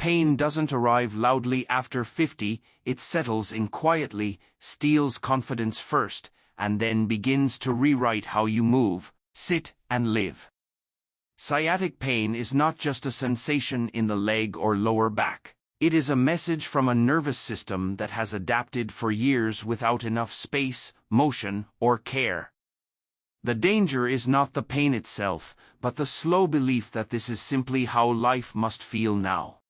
Pain doesn't arrive loudly after 50, it settles in quietly, steals confidence first, and then begins to rewrite how you move, sit, and live. Sciatic pain is not just a sensation in the leg or lower back. It is a message from a nervous system that has adapted for years without enough space, motion, or care. The danger is not the pain itself, but the slow belief that this is simply how life must feel now.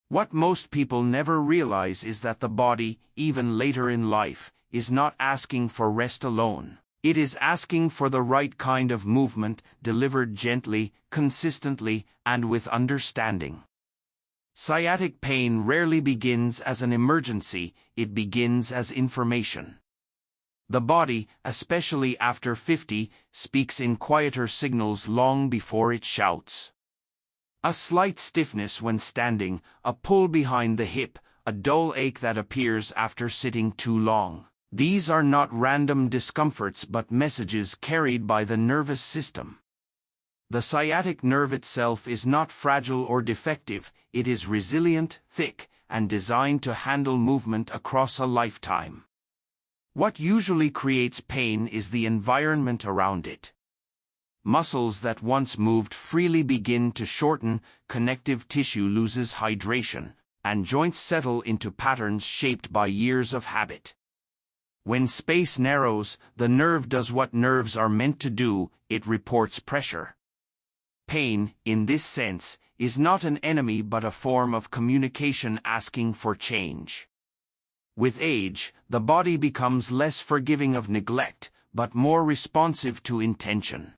What most people never realize is that the body, even later in life, is not asking for rest alone. It is asking for the right kind of movement, delivered gently, consistently, and with understanding. Sciatic pain rarely begins as an emergency, it begins as information. The body, especially after 50, speaks in quieter signals long before it shouts. A slight stiffness when standing, a pull behind the hip, a dull ache that appears after sitting too long. These are not random discomforts but messages carried by the nervous system. The sciatic nerve itself is not fragile or defective, it is resilient, thick, and designed to handle movement across a lifetime. What usually creates pain is the environment around it. Muscles that once moved freely begin to shorten, connective tissue loses hydration, and joints settle into patterns shaped by years of habit. When space narrows, the nerve does what nerves are meant to do, it reports pressure. Pain, in this sense, is not an enemy but a form of communication asking for change. With age, the body becomes less forgiving of neglect, but more responsive to intention.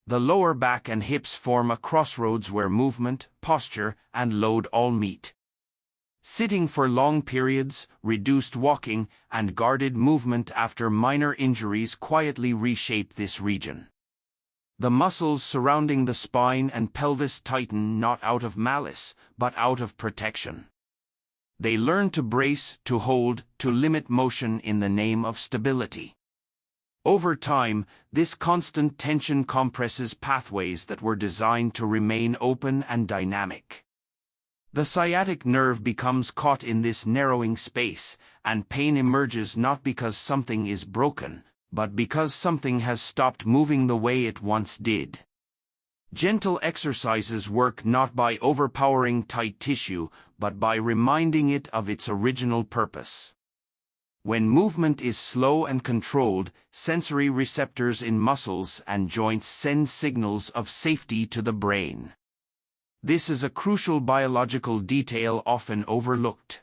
The lower back and hips form a crossroads where movement, posture, and load all meet. Sitting for long periods, reduced walking, and guarded movement after minor injuries quietly reshape this region. The muscles surrounding the spine and pelvis tighten not out of malice, but out of protection. They learn to brace, to hold, to limit motion in the name of stability. Over time, this constant tension compresses pathways that were designed to remain open and dynamic. The sciatic nerve becomes caught in this narrowing space, and pain emerges not because something is broken, but because something has stopped moving the way it once did. Gentle exercises work not by overpowering tight tissue, but by reminding it of its original purpose. When movement is slow and controlled, sensory receptors in muscles and joints send signals of safety to the brain. This is a crucial biological detail often overlooked.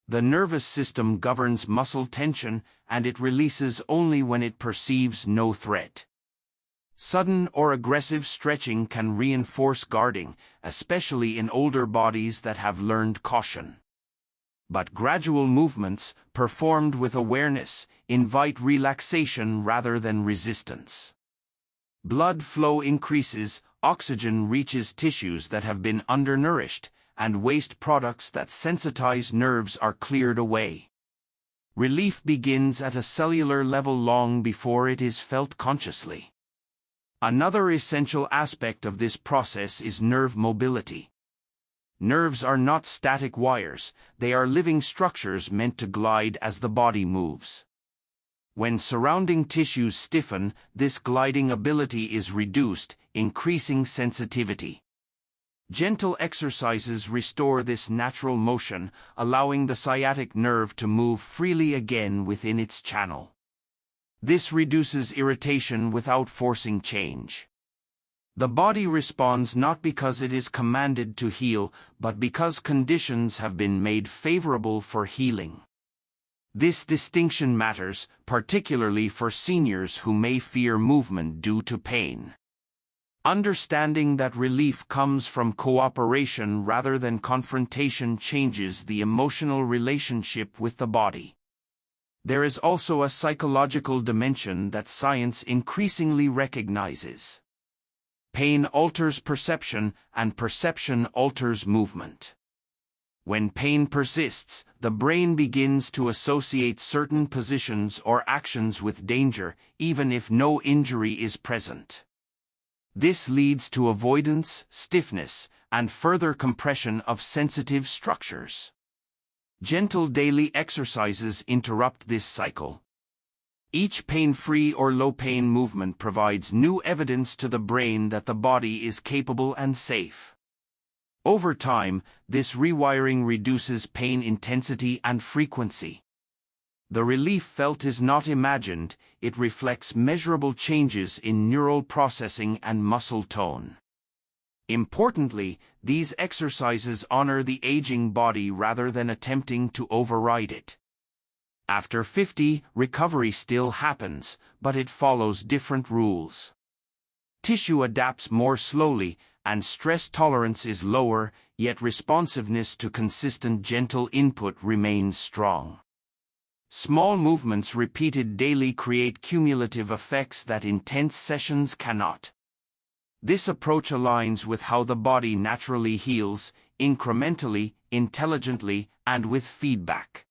The nervous system governs muscle tension, and it releases only when it perceives no threat. Sudden or aggressive stretching can reinforce guarding, especially in older bodies that have learned caution. But gradual movements, performed with awareness, invite relaxation rather than resistance. Blood flow increases, oxygen reaches tissues that have been undernourished, and waste products that sensitize nerves are cleared away. Relief begins at a cellular level long before it is felt consciously. Another essential aspect of this process is nerve mobility. Nerves are not static wires, they are living structures meant to glide as the body moves. When surrounding tissues stiffen, this gliding ability is reduced, increasing sensitivity. Gentle exercises restore this natural motion, allowing the sciatic nerve to move freely again within its channel. This reduces irritation without forcing change. The body responds not because it is commanded to heal, but because conditions have been made favorable for healing. This distinction matters, particularly for seniors who may fear movement due to pain. Understanding that relief comes from cooperation rather than confrontation changes the emotional relationship with the body. There is also a psychological dimension that science increasingly recognizes. Pain alters perception, and perception alters movement. When pain persists, the brain begins to associate certain positions or actions with danger, even if no injury is present. This leads to avoidance, stiffness, and further compression of sensitive structures. Gentle daily exercises interrupt this cycle. Each pain-free or low-pain movement provides new evidence to the brain that the body is capable and safe. Over time, this rewiring reduces pain intensity and frequency. The relief felt is not imagined, it reflects measurable changes in neural processing and muscle tone. Importantly, these exercises honor the aging body rather than attempting to override it. After 50, recovery still happens, but it follows different rules. Tissue adapts more slowly, and stress tolerance is lower, yet responsiveness to consistent gentle input remains strong. Small movements repeated daily create cumulative effects that intense sessions cannot. This approach aligns with how the body naturally heals, incrementally, intelligently, and with feedback.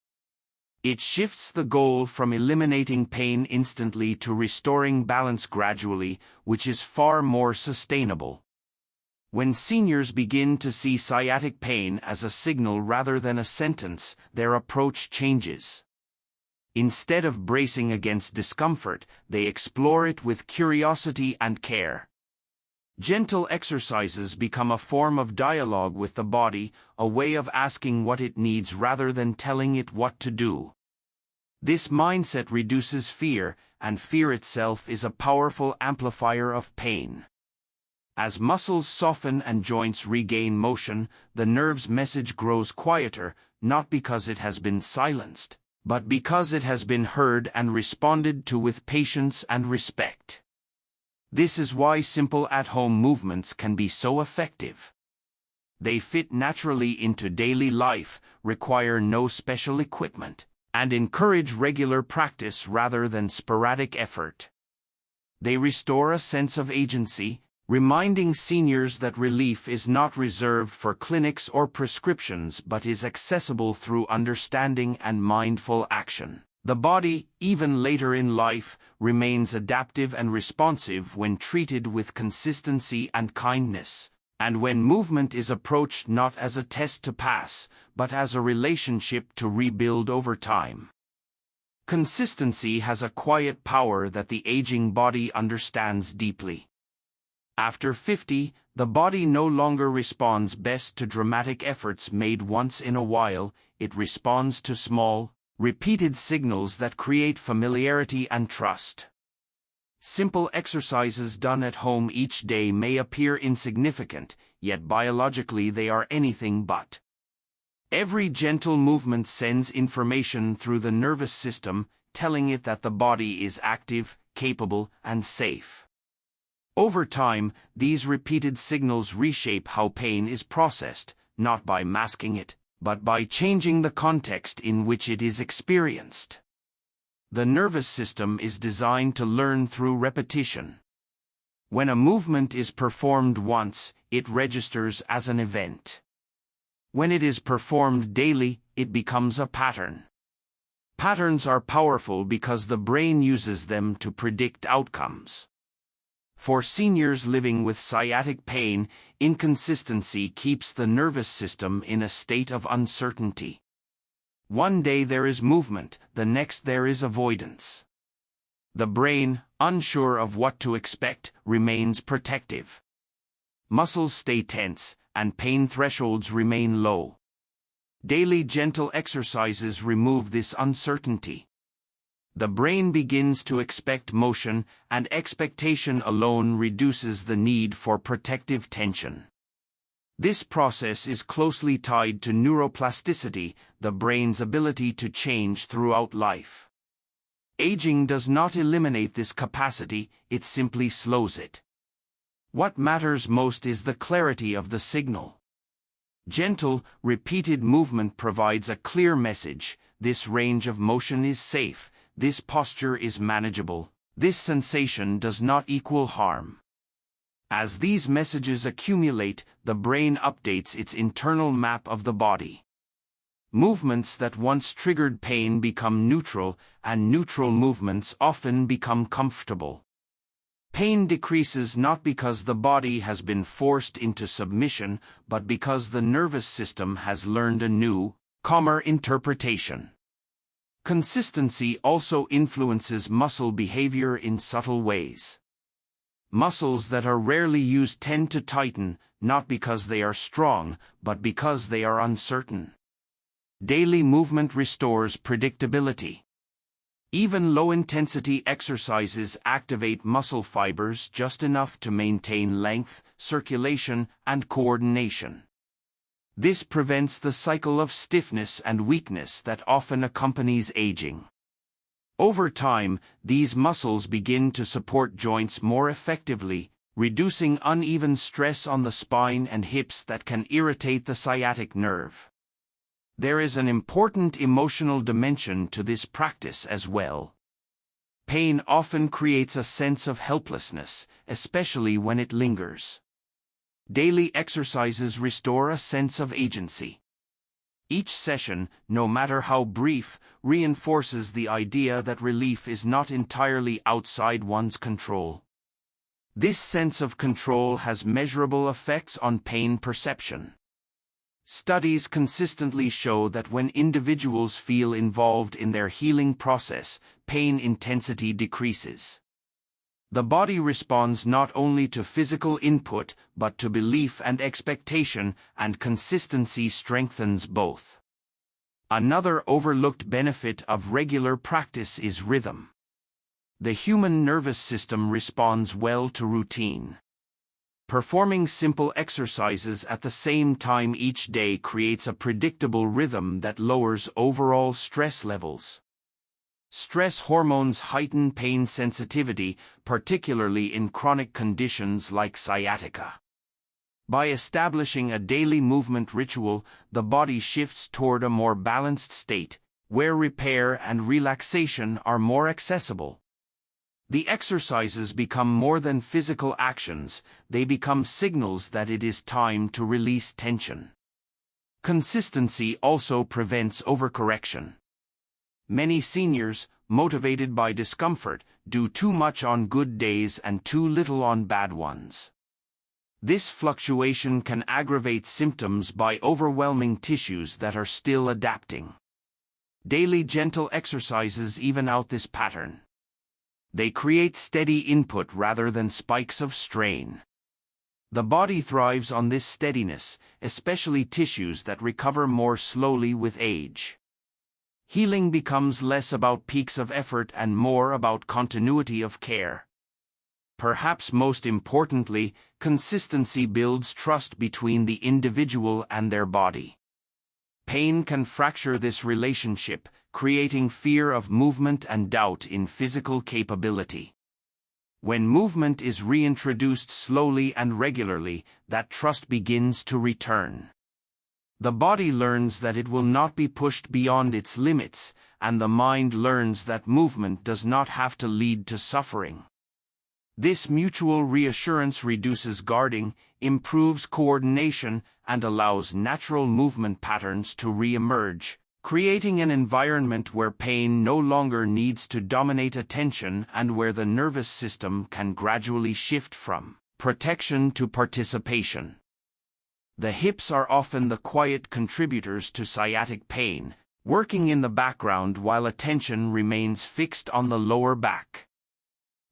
It shifts the goal from eliminating pain instantly to restoring balance gradually, which is far more sustainable. When seniors begin to see sciatic pain as a signal rather than a sentence, their approach changes. Instead of bracing against discomfort, they explore it with curiosity and care. Gentle exercises become a form of dialogue with the body, a way of asking what it needs rather than telling it what to do. This mindset reduces fear, and fear itself is a powerful amplifier of pain. As muscles soften and joints regain motion, the nerve's message grows quieter, not because it has been silenced, but because it has been heard and responded to with patience and respect. This is why simple at-home movements can be so effective. They fit naturally into daily life, require no special equipment, and encourage regular practice rather than sporadic effort. They restore a sense of agency, reminding seniors that relief is not reserved for clinics or prescriptions but is accessible through understanding and mindful action. The body, even later in life, remains adaptive and responsive when treated with consistency and kindness, and when movement is approached not as a test to pass, but as a relationship to rebuild over time. Consistency has a quiet power that the aging body understands deeply. After 50, the body no longer responds best to dramatic efforts made once in a while, it responds to small, repeated signals that create familiarity and trust. Simple exercises done at home each day may appear insignificant, yet biologically they are anything but. Every gentle movement sends information through the nervous system, telling it that the body is active, capable, and safe. Over time, these repeated signals reshape how pain is processed, not by masking it, but by changing the context in which it is experienced. The nervous system is designed to learn through repetition. When a movement is performed once, it registers as an event. When it is performed daily, it becomes a pattern. Patterns are powerful because the brain uses them to predict outcomes. For seniors living with sciatic pain, inconsistency keeps the nervous system in a state of uncertainty. One day there is movement, the next there is avoidance. The brain, unsure of what to expect, remains protective. Muscles stay tense, and pain thresholds remain low. Daily gentle exercises remove this uncertainty. The brain begins to expect motion, and expectation alone reduces the need for protective tension. This process is closely tied to neuroplasticity, the brain's ability to change throughout life. Aging does not eliminate this capacity, it simply slows it. What matters most is the clarity of the signal. Gentle, repeated movement provides a clear message: this range of motion is safe, this posture is manageable, this sensation does not equal harm. As these messages accumulate, the brain updates its internal map of the body. Movements that once triggered pain become neutral, and neutral movements often become comfortable. Pain decreases not because the body has been forced into submission, but because the nervous system has learned a new, calmer interpretation. Consistency also influences muscle behavior in subtle ways. Muscles that are rarely used tend to tighten, not because they are strong, but because they are uncertain. Daily movement restores predictability. Even low-intensity exercises activate muscle fibers just enough to maintain length, circulation, and coordination. This prevents the cycle of stiffness and weakness that often accompanies aging. Over time, these muscles begin to support joints more effectively, reducing uneven stress on the spine and hips that can irritate the sciatic nerve. There is an important emotional dimension to this practice as well. Pain often creates a sense of helplessness, especially when it lingers. Daily exercises restore a sense of agency. Each session, no matter how brief, reinforces the idea that relief is not entirely outside one's control. This sense of control has measurable effects on pain perception. Studies consistently show that when individuals feel involved in their healing process, pain intensity decreases. The body responds not only to physical input, but to belief and expectation, and consistency strengthens both. Another overlooked benefit of regular practice is rhythm. The human nervous system responds well to routine. Performing simple exercises at the same time each day creates a predictable rhythm that lowers overall stress levels. Stress hormones heighten pain sensitivity, particularly in chronic conditions like sciatica. By establishing a daily movement ritual, the body shifts toward a more balanced state, where repair and relaxation are more accessible. The exercises become more than physical actions, they become signals that it is time to release tension. Consistency also prevents overcorrection. Many seniors, motivated by discomfort, do too much on good days and too little on bad ones. This fluctuation can aggravate symptoms by overwhelming tissues that are still adapting. Daily gentle exercises even out this pattern. They create steady input rather than spikes of strain. The body thrives on this steadiness, especially tissues that recover more slowly with age. Healing becomes less about peaks of effort and more about continuity of care. Perhaps most importantly, consistency builds trust between the individual and their body. Pain can fracture this relationship, creating fear of movement and doubt in physical capability. When movement is reintroduced slowly and regularly, that trust begins to return. The body learns that it will not be pushed beyond its limits, and the mind learns that movement does not have to lead to suffering. This mutual reassurance reduces guarding, improves coordination, and allows natural movement patterns to re-emerge, creating an environment where pain no longer needs to dominate attention and where the nervous system can gradually shift from protection to participation. The hips are often the quiet contributors to sciatic pain, working in the background while attention remains fixed on the lower back.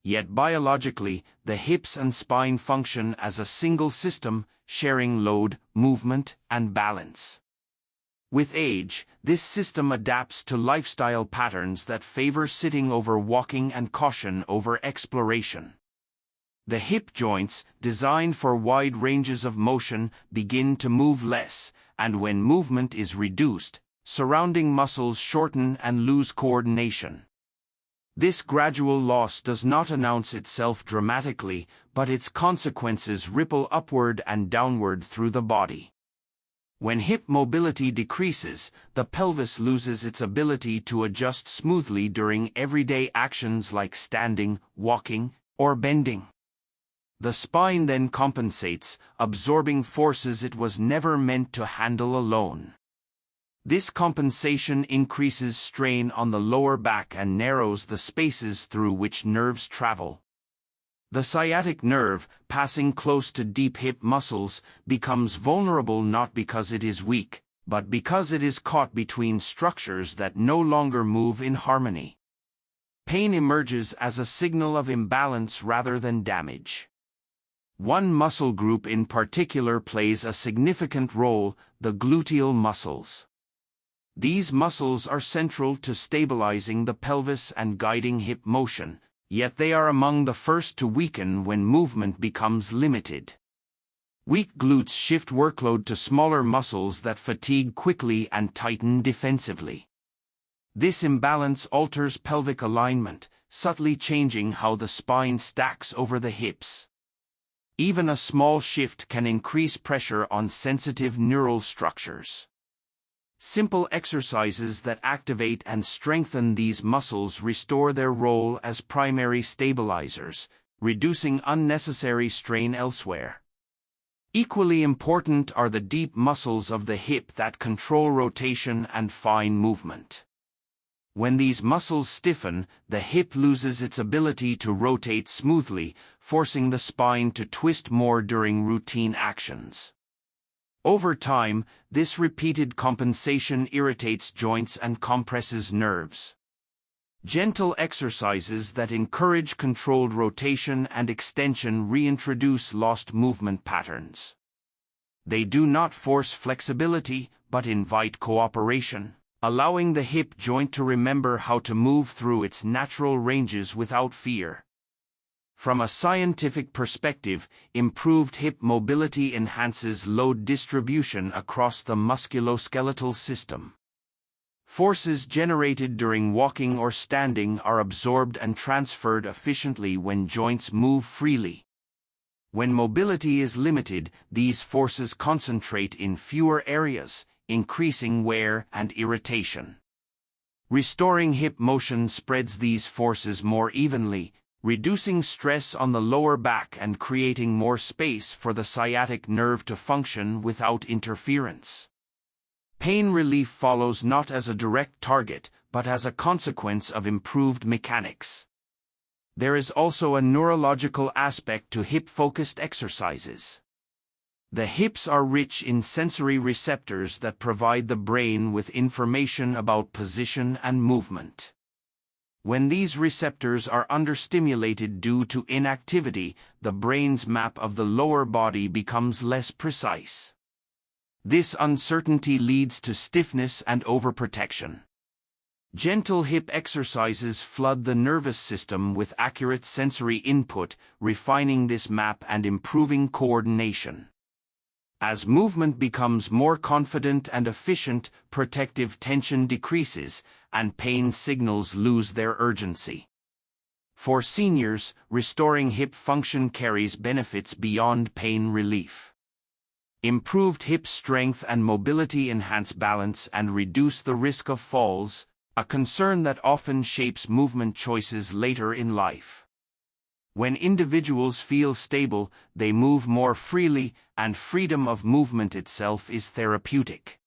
Yet biologically, the hips and spine function as a single system, sharing load, movement, and balance. With age, this system adapts to lifestyle patterns that favor sitting over walking and caution over exploration. The hip joints, designed for wide ranges of motion, begin to move less, and when movement is reduced, surrounding muscles shorten and lose coordination. This gradual loss does not announce itself dramatically, but its consequences ripple upward and downward through the body. When hip mobility decreases, the pelvis loses its ability to adjust smoothly during everyday actions like standing, walking, or bending. The spine then compensates, absorbing forces it was never meant to handle alone. This compensation increases strain on the lower back and narrows the spaces through which nerves travel. The sciatic nerve, passing close to deep hip muscles, becomes vulnerable not because it is weak, but because it is caught between structures that no longer move in harmony. Pain emerges as a signal of imbalance rather than damage. One muscle group in particular plays a significant role: the gluteal muscles. These muscles are central to stabilizing the pelvis and guiding hip motion, yet they are among the first to weaken when movement becomes limited. Weak glutes shift workload to smaller muscles that fatigue quickly and tighten defensively. This imbalance alters pelvic alignment, subtly changing how the spine stacks over the hips. Even a small shift can increase pressure on sensitive neural structures. Simple exercises that activate and strengthen these muscles restore their role as primary stabilizers, reducing unnecessary strain elsewhere. Equally important are the deep muscles of the hip that control rotation and fine movement. When these muscles stiffen, the hip loses its ability to rotate smoothly, forcing the spine to twist more during routine actions. Over time, this repeated compensation irritates joints and compresses nerves. Gentle exercises that encourage controlled rotation and extension reintroduce lost movement patterns. They do not force flexibility, but invite cooperation, allowing the hip joint to remember how to move through its natural ranges without fear. From a scientific perspective, improved hip mobility enhances load distribution across the musculoskeletal system. Forces generated during walking or standing are absorbed and transferred efficiently when joints move freely. When mobility is limited, these forces concentrate in fewer areas, increasing wear and irritation. Restoring hip motion spreads these forces more evenly, reducing stress on the lower back and creating more space for the sciatic nerve to function without interference. Pain relief follows not as a direct target, but as a consequence of improved mechanics. There is also a neurological aspect to hip-focused exercises. The hips are rich in sensory receptors that provide the brain with information about position and movement. When these receptors are understimulated due to inactivity, the brain's map of the lower body becomes less precise. This uncertainty leads to stiffness and overprotection. Gentle hip exercises flood the nervous system with accurate sensory input, refining this map and improving coordination. As movement becomes more confident and efficient, protective tension decreases, and pain signals lose their urgency. For seniors, restoring hip function carries benefits beyond pain relief. Improved hip strength and mobility enhance balance and reduce the risk of falls, a concern that often shapes movement choices later in life. When individuals feel stable, they move more freely, and freedom of movement itself is therapeutic.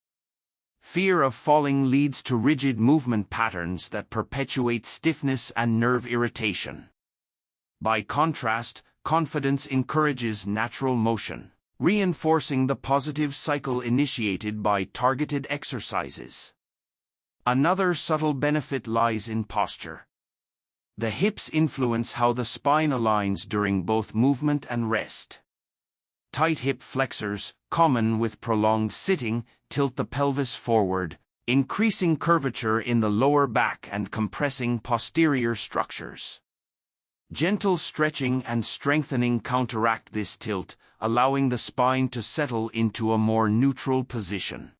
Fear of falling leads to rigid movement patterns that perpetuate stiffness and nerve irritation. By contrast, confidence encourages natural motion, reinforcing the positive cycle initiated by targeted exercises. Another subtle benefit lies in posture. The hips influence how the spine aligns during both movement and rest. Tight hip flexors, common with prolonged sitting, tilt the pelvis forward, increasing curvature in the lower back and compressing posterior structures. Gentle stretching and strengthening counteract this tilt, allowing the spine to settle into a more neutral position.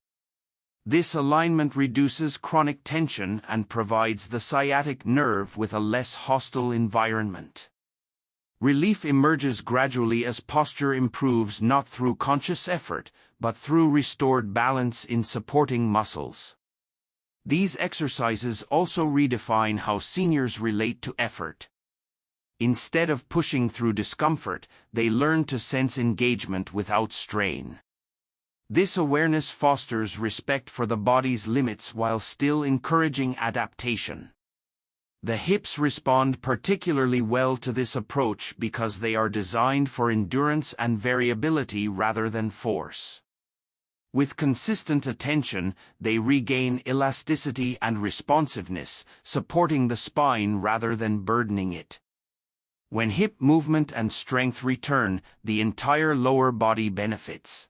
This alignment reduces chronic tension and provides the sciatic nerve with a less hostile environment. Relief emerges gradually as posture improves, not through conscious effort, but through restored balance in supporting muscles. These exercises also redefine how seniors relate to effort. Instead of pushing through discomfort, they learn to sense engagement without strain. This awareness fosters respect for the body's limits while still encouraging adaptation. The hips respond particularly well to this approach because they are designed for endurance and variability rather than force. With consistent attention, they regain elasticity and responsiveness, supporting the spine rather than burdening it. When hip movement and strength return, the entire lower body benefits.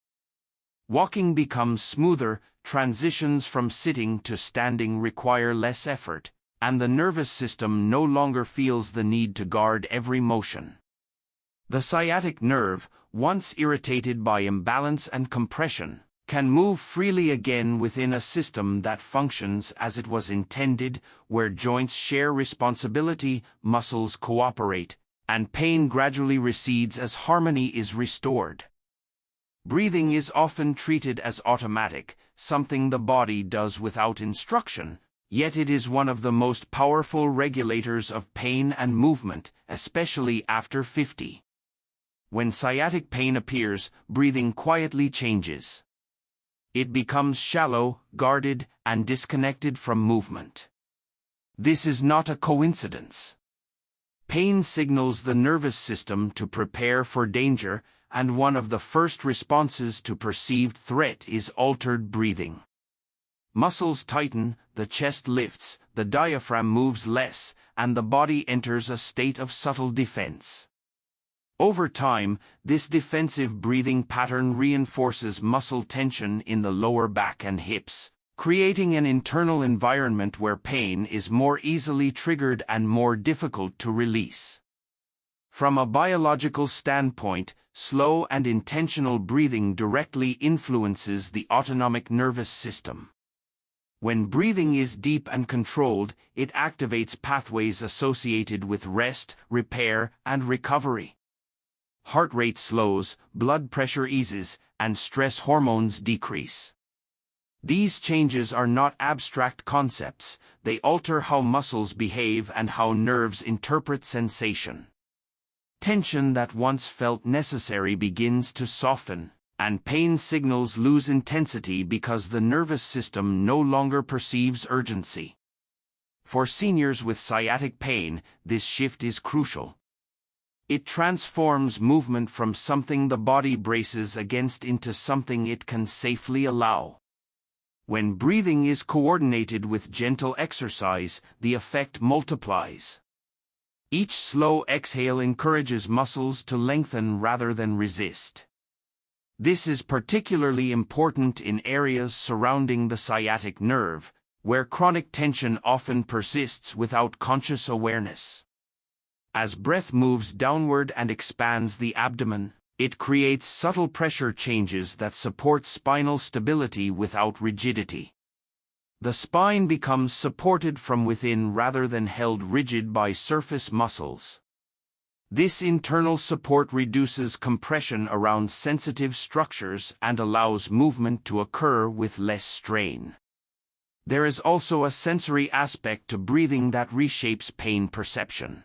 Walking becomes smoother, transitions from sitting to standing require less effort, and the nervous system no longer feels the need to guard every motion. The sciatic nerve, once irritated by imbalance and compression, can move freely again within a system that functions as it was intended, where joints share responsibility, muscles cooperate, and pain gradually recedes as harmony is restored. Breathing is often treated as automatic, something the body does without instruction, yet it is one of the most powerful regulators of pain and movement, especially after 50. When sciatic pain appears, breathing quietly changes. It becomes shallow, guarded, and disconnected from movement. This is not a coincidence. Pain signals the nervous system to prepare for danger, and one of the first responses to perceived threat is altered breathing. Muscles tighten, the chest lifts, the diaphragm moves less, and the body enters a state of subtle defense. Over time, this defensive breathing pattern reinforces muscle tension in the lower back and hips, creating an internal environment where pain is more easily triggered and more difficult to release. From a biological standpoint, slow and intentional breathing directly influences the autonomic nervous system. When breathing is deep and controlled, it activates pathways associated with rest, repair, and recovery. Heart rate slows, blood pressure eases, and stress hormones decrease. These changes are not abstract concepts, they alter how muscles behave and how nerves interpret sensation. Tension that once felt necessary begins to soften, and pain signals lose intensity because the nervous system no longer perceives urgency. For seniors with sciatic pain, this shift is crucial. It transforms movement from something the body braces against into something it can safely allow. When breathing is coordinated with gentle exercise, the effect multiplies. Each slow exhale encourages muscles to lengthen rather than resist. This is particularly important in areas surrounding the sciatic nerve, where chronic tension often persists without conscious awareness. As breath moves downward and expands the abdomen, it creates subtle pressure changes that support spinal stability without rigidity. The spine becomes supported from within rather than held rigid by surface muscles. This internal support reduces compression around sensitive structures and allows movement to occur with less strain. There is also a sensory aspect to breathing that reshapes pain perception.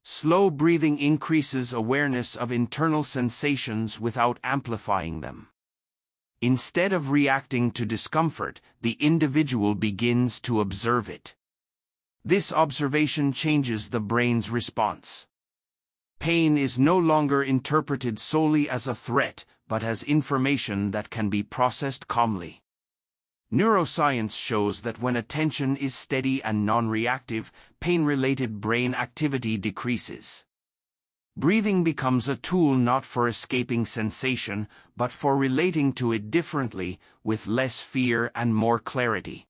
Slow breathing increases awareness of internal sensations without amplifying them. Instead of reacting to discomfort, the individual begins to observe it. This observation changes the brain's response. Pain is no longer interpreted solely as a threat, but as information that can be processed calmly. Neuroscience shows that when attention is steady and non-reactive, pain-related brain activity decreases. Breathing becomes a tool not for escaping sensation, but for relating to it differently, with less fear and more clarity.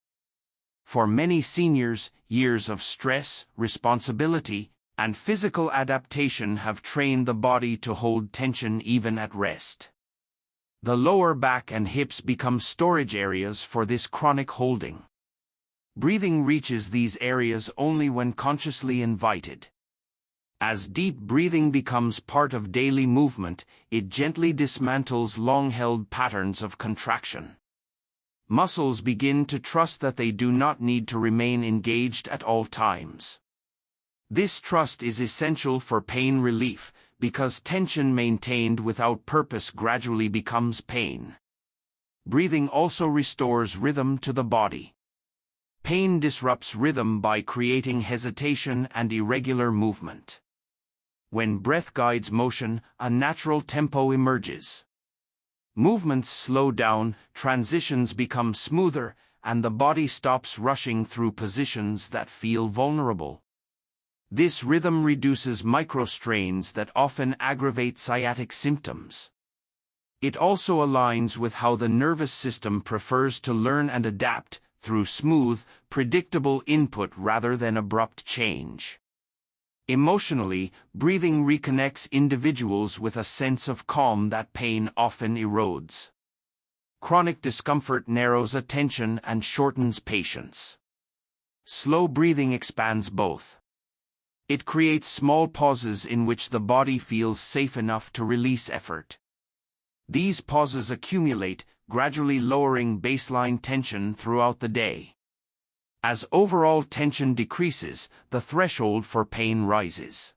For many seniors, years of stress, responsibility, and physical adaptation have trained the body to hold tension even at rest. The lower back and hips become storage areas for this chronic holding. Breathing reaches these areas only when consciously invited. As deep breathing becomes part of daily movement, it gently dismantles long-held patterns of contraction. Muscles begin to trust that they do not need to remain engaged at all times. This trust is essential for pain relief, because tension maintained without purpose gradually becomes pain. Breathing also restores rhythm to the body. Pain disrupts rhythm by creating hesitation and irregular movement. When breath guides motion, a natural tempo emerges. Movements slow down, transitions become smoother, and the body stops rushing through positions that feel vulnerable. This rhythm reduces microstrains that often aggravate sciatic symptoms. It also aligns with how the nervous system prefers to learn and adapt, through smooth, predictable input rather than abrupt change. Emotionally, breathing reconnects individuals with a sense of calm that pain often erodes. Chronic discomfort narrows attention and shortens patience. Slow breathing expands both. It creates small pauses in which the body feels safe enough to release effort. These pauses accumulate, gradually lowering baseline tension throughout the day. As overall tension decreases, the threshold for pain rises.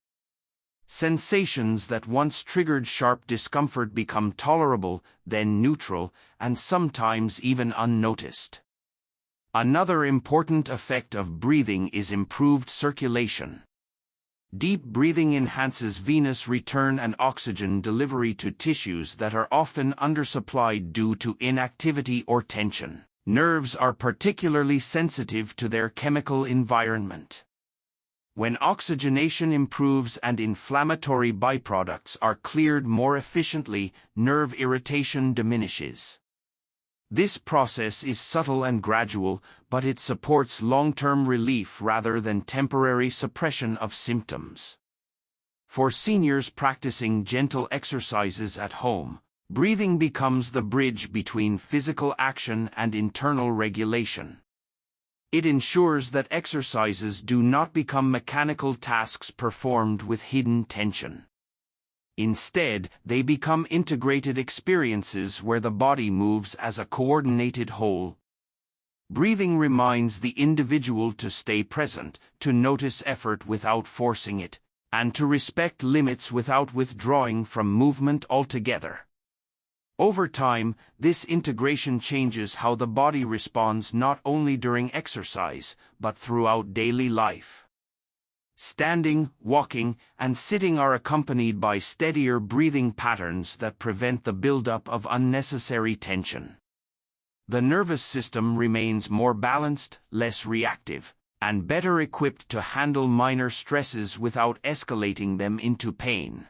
Sensations that once triggered sharp discomfort become tolerable, then neutral, and sometimes even unnoticed. Another important effect of breathing is improved circulation. Deep breathing enhances venous return and oxygen delivery to tissues that are often undersupplied due to inactivity or tension. Nerves are particularly sensitive to their chemical environment. When oxygenation improves and inflammatory byproducts are cleared more efficiently, nerve irritation diminishes. This process is subtle and gradual, but it supports long-term relief rather than temporary suppression of symptoms. For seniors practicing gentle exercises at home, breathing becomes the bridge between physical action and internal regulation. It ensures that exercises do not become mechanical tasks performed with hidden tension. Instead, they become integrated experiences where the body moves as a coordinated whole. Breathing reminds the individual to stay present, to notice effort without forcing it, and to respect limits without withdrawing from movement altogether. Over time, this integration changes how the body responds not only during exercise, but throughout daily life. Standing, walking, and sitting are accompanied by steadier breathing patterns that prevent the buildup of unnecessary tension. The nervous system remains more balanced, less reactive, and better equipped to handle minor stresses without escalating them into pain.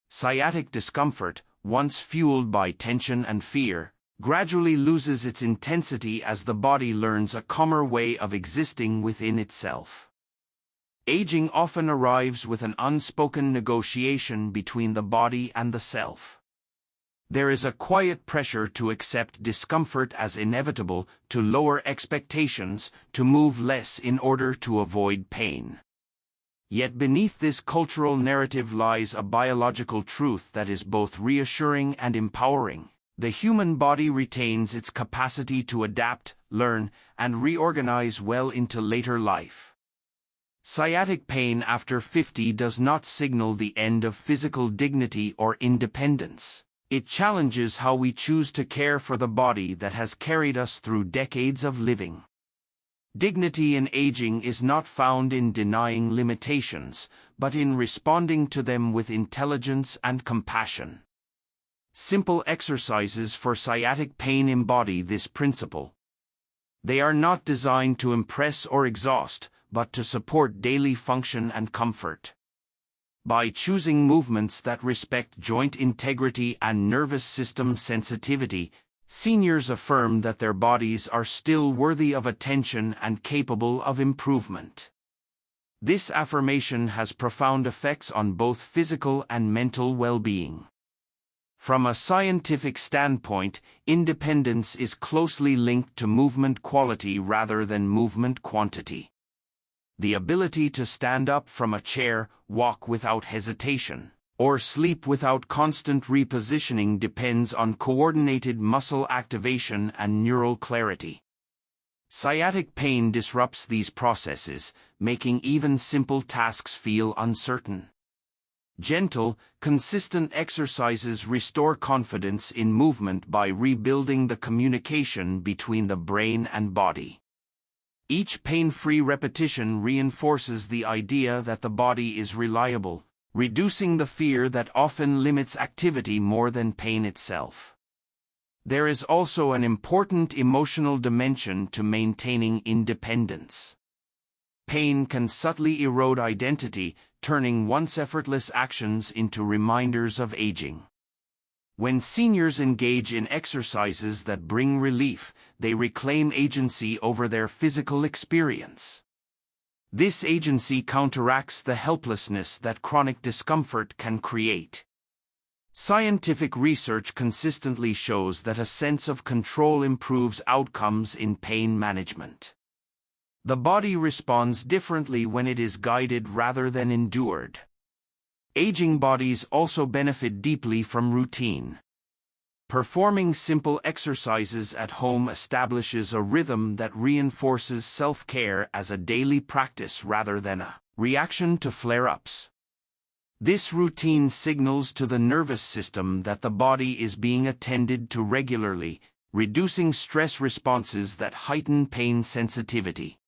Sciatic discomfort, once fueled by tension and fear, gradually loses its intensity as the body learns a calmer way of existing within itself. Aging often arrives with an unspoken negotiation between the body and the self. There is a quiet pressure to accept discomfort as inevitable, to lower expectations, to move less in order to avoid pain. Yet beneath this cultural narrative lies a biological truth that is both reassuring and empowering. The human body retains its capacity to adapt, learn, and reorganize well into later life. Sciatic pain after 50 does not signal the end of physical dignity or independence. It challenges how we choose to care for the body that has carried us through decades of living. Dignity in aging is not found in denying limitations, but in responding to them with intelligence and compassion. Simple exercises for sciatic pain embody this principle. They are not designed to impress or exhaust, but to support daily function and comfort. By choosing movements that respect joint integrity and nervous system sensitivity, seniors affirm that their bodies are still worthy of attention and capable of improvement. This affirmation has profound effects on both physical and mental well-being. From a scientific standpoint, independence is closely linked to movement quality rather than movement quantity. The ability to stand up from a chair, walk without hesitation, or sleep without constant repositioning depends on coordinated muscle activation and neural clarity. Sciatic pain disrupts these processes, making even simple tasks feel uncertain. Gentle, consistent exercises restore confidence in movement by rebuilding the communication between the brain and body. Each pain-free repetition reinforces the idea that the body is reliable, reducing the fear that often limits activity more than pain itself. There is also an important emotional dimension to maintaining independence. Pain can subtly erode identity, turning once effortless actions into reminders of aging. When seniors engage in exercises that bring relief, they reclaim agency over their physical experience. This agency counteracts the helplessness that chronic discomfort can create. Scientific research consistently shows that a sense of control improves outcomes in pain management. The body responds differently when it is guided rather than endured. Aging bodies also benefit deeply from routine. Performing simple exercises at home establishes a rhythm that reinforces self-care as a daily practice rather than a reaction to flare-ups. This routine signals to the nervous system that the body is being attended to regularly, reducing stress responses that heighten pain sensitivity.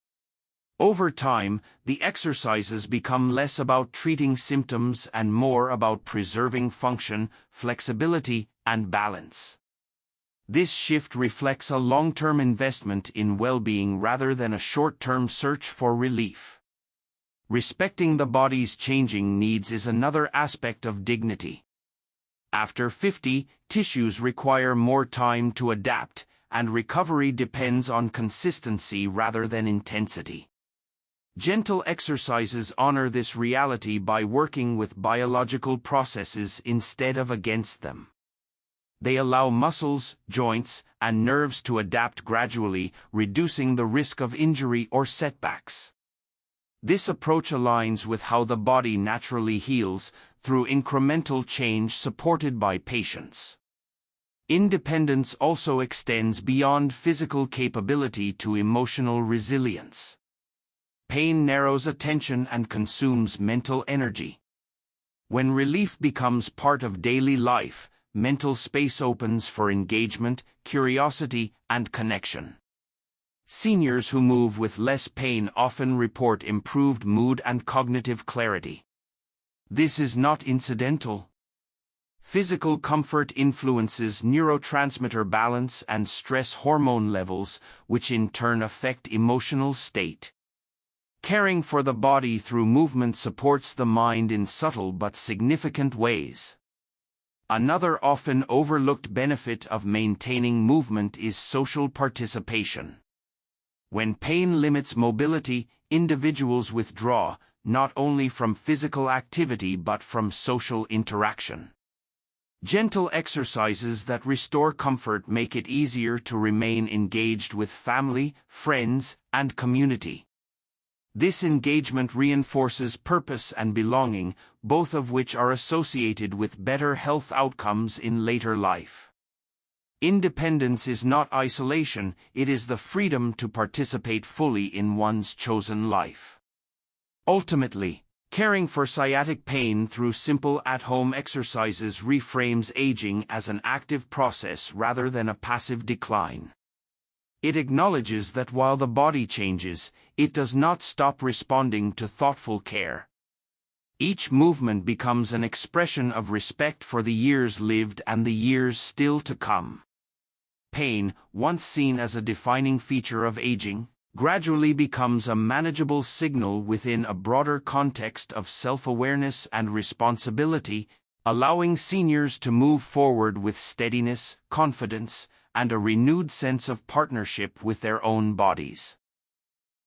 Over time, the exercises become less about treating symptoms and more about preserving function, flexibility, and balance. This shift reflects a long-term investment in well-being rather than a short-term search for relief. Respecting the body's changing needs is another aspect of dignity. After 50, tissues require more time to adapt, and recovery depends on consistency rather than intensity. Gentle exercises honor this reality by working with biological processes instead of against them. They allow muscles, joints, and nerves to adapt gradually, reducing the risk of injury or setbacks. This approach aligns with how the body naturally heals, through incremental change supported by patience. Independence also extends beyond physical capability to emotional resilience. Pain narrows attention and consumes mental energy. When relief becomes part of daily life, mental space opens for engagement, curiosity, and connection. Seniors who move with less pain often report improved mood and cognitive clarity. This is not incidental. Physical comfort influences neurotransmitter balance and stress hormone levels, which in turn affect emotional state. Caring for the body through movement supports the mind in subtle but significant ways. Another often overlooked benefit of maintaining movement is social participation. When pain limits mobility, individuals withdraw, not only from physical activity but from social interaction. Gentle exercises that restore comfort make it easier to remain engaged with family, friends, and community. This engagement reinforces purpose and belonging, both of which are associated with better health outcomes in later life. Independence is not isolation, it is the freedom to participate fully in one's chosen life. Ultimately, caring for sciatic pain through simple at-home exercises reframes aging as an active process rather than a passive decline. It acknowledges that while the body changes, it does not stop responding to thoughtful care. Each movement becomes an expression of respect for the years lived and the years still to come. Pain, once seen as a defining feature of aging, gradually becomes a manageable signal within a broader context of self-awareness and responsibility, allowing seniors to move forward with steadiness, confidence, and a renewed sense of partnership with their own bodies.